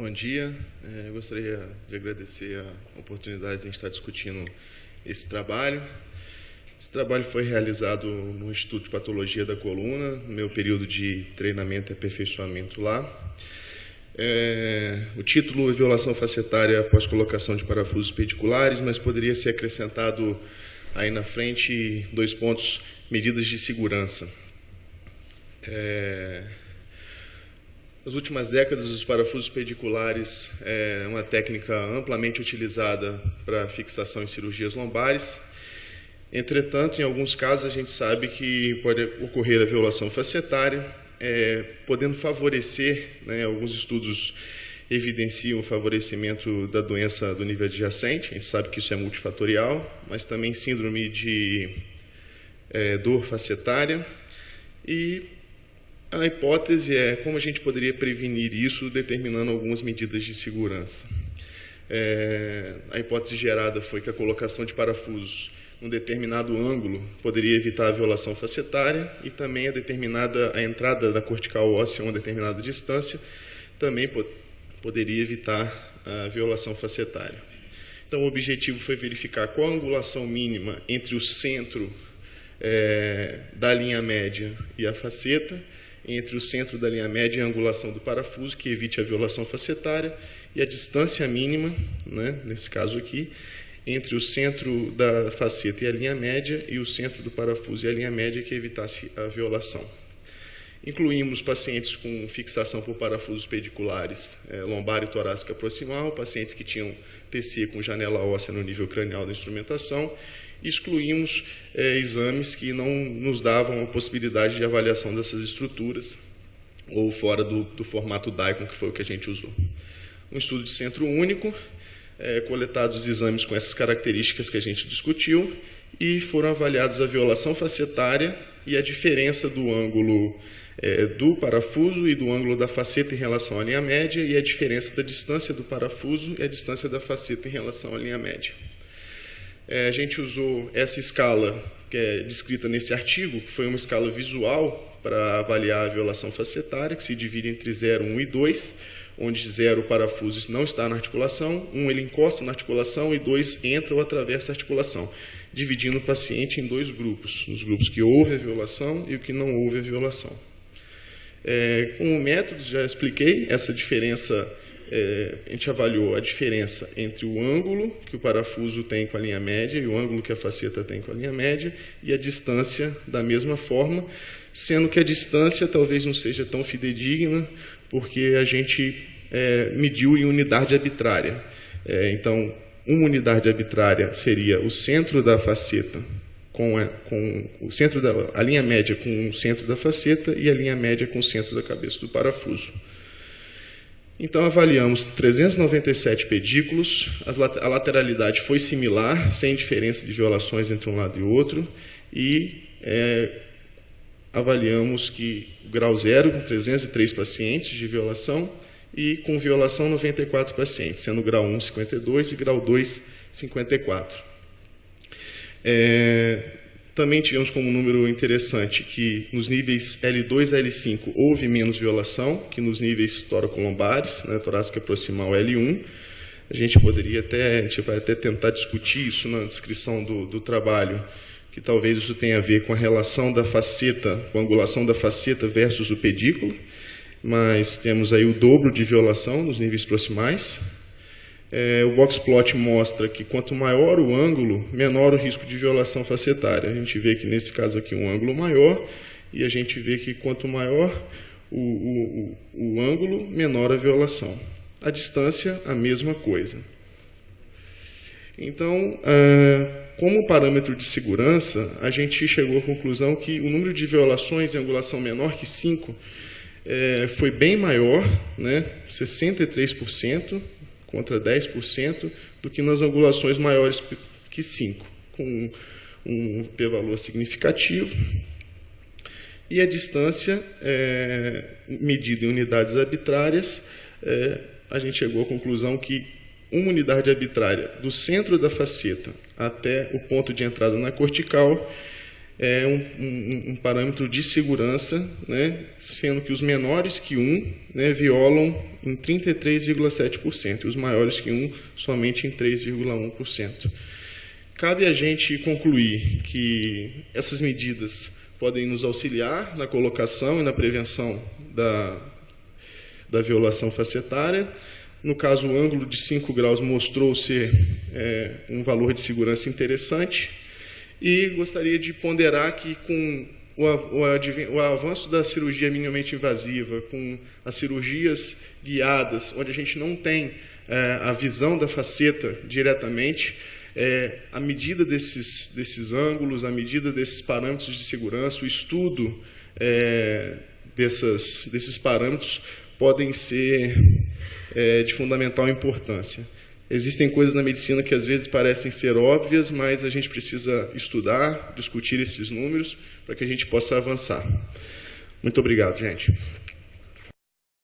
Bom dia. Eu gostaria de agradecer a oportunidade de a gente estar discutindo esse trabalho. Esse trabalho foi realizado no Instituto de Patologia da Coluna, no meu período de treinamento e aperfeiçoamento lá. O título é Violação facetária após colocação de parafusos pediculares, mas poderia ser acrescentado aí na frente 2 pontos: medidas de segurança. Nas últimas décadas, os parafusos pediculares é uma técnica amplamente utilizada para fixação em cirurgias lombares. Entretanto, em alguns casos, a gente sabe que pode ocorrer a violação facetária, podendo favorecer, alguns estudos evidenciam o favorecimento da doença do nível adjacente, a gente sabe que isso é multifatorial, mas também síndrome de dor facetária. E a hipótese é como a gente poderia prevenir isso determinando algumas medidas de segurança. A hipótese gerada foi que a colocação de parafusos num determinado ângulo poderia evitar a violação facetária e também a entrada da cortical óssea a uma determinada distância também poderia evitar a violação facetária. Então, o objetivo foi verificar qual a angulação mínima entre o centro da linha média e a faceta, entre o centro da linha média e a angulação do parafuso, que evite a violação facetária, e a distância mínima, nesse caso aqui, entre o centro da faceta e a linha média, e o centro do parafuso e a linha média, que evitasse a violação. Incluímos pacientes com fixação por parafusos pediculares lombar e torácica proximal, pacientes que tinham TC com janela óssea no nível cranial da instrumentação. Excluímos exames que não nos davam a possibilidade de avaliação dessas estruturas, ou fora do formato DICOM, que foi o que a gente usou. Um estudo de centro único, coletados exames com essas características que a gente discutiu, e foram avaliados a violação facetária e a diferença do ângulo do parafuso e do ângulo da faceta em relação à linha média, e a diferença da distância do parafuso e a distância da faceta em relação à linha média. A gente usou essa escala que é descrita nesse artigo, que foi uma escala visual para avaliar a violação facetária, que se divide entre 0, 1 e 2, onde 0 o parafuso não está na articulação, 1 ele encosta na articulação e 2 entra ou atravessa a articulação, dividindo o paciente em 2 grupos, os grupos que houve a violação e o que não houve a violação. Com o método, já expliquei, essa diferença, a gente avaliou a diferença entre o ângulo que o parafuso tem com a linha média e o ângulo que a faceta tem com a linha média, e a distância da mesma forma, sendo que a distância talvez não seja tão fidedigna, porque a gente mediu em unidade arbitrária. Então, uma unidade arbitrária seria o centro da faceta com o centro a linha média com o centro da faceta e a linha média com o centro da cabeça do parafuso. Então, avaliamos 397 pedículos, a lateralidade foi similar, sem diferença de violações entre um lado e outro, e avaliamos que o grau 0, com 303 pacientes de violação, e com violação 94 pacientes, sendo grau 1, 52 e grau 2, 54. Também tivemos como número interessante que nos níveis L2 a L5 houve menos violação que nos níveis toracolombares, torácica proximal L1. A gente vai até tentar discutir isso na descrição do trabalho, que talvez isso tenha a ver com a relação da faceta, com a angulação da faceta versus o pedículo, mas temos aí o dobro de violação nos níveis proximais. O box plot mostra que quanto maior o ângulo, menor o risco de violação facetária. A gente vê que nesse caso aqui um ângulo maior, e a gente vê que quanto maior o ângulo, menor a violação. A distância, a mesma coisa. Então, como parâmetro de segurança, a gente chegou à conclusão que o número de violações em angulação menor que 5 foi bem maior, 63%, contra 10%, do que nas angulações maiores que 5, com um p-valor significativo. E a distância, medida em unidades arbitrárias, a gente chegou à conclusão que uma unidade arbitrária do centro da faceta até o ponto de entrada na cortical é um parâmetro de segurança, né, sendo que os menores que 1, né, violam em 33,7%, e os maiores que 1 somente em 3,1%. Cabe a gente concluir que essas medidas podem nos auxiliar na colocação e na prevenção da violação facetária. No caso, o ângulo de 5 graus mostrou ser um valor de segurança interessante. E gostaria de ponderar que, com o avanço da cirurgia minimamente invasiva, com as cirurgias guiadas, onde a gente não tem a visão da faceta diretamente, à medida desses ângulos, à medida desses parâmetros de segurança, o estudo desses parâmetros podem ser de fundamental importância. Existem coisas na medicina que às vezes parecem ser óbvias, mas a gente precisa estudar, discutir esses números para que a gente possa avançar. Muito obrigado, gente.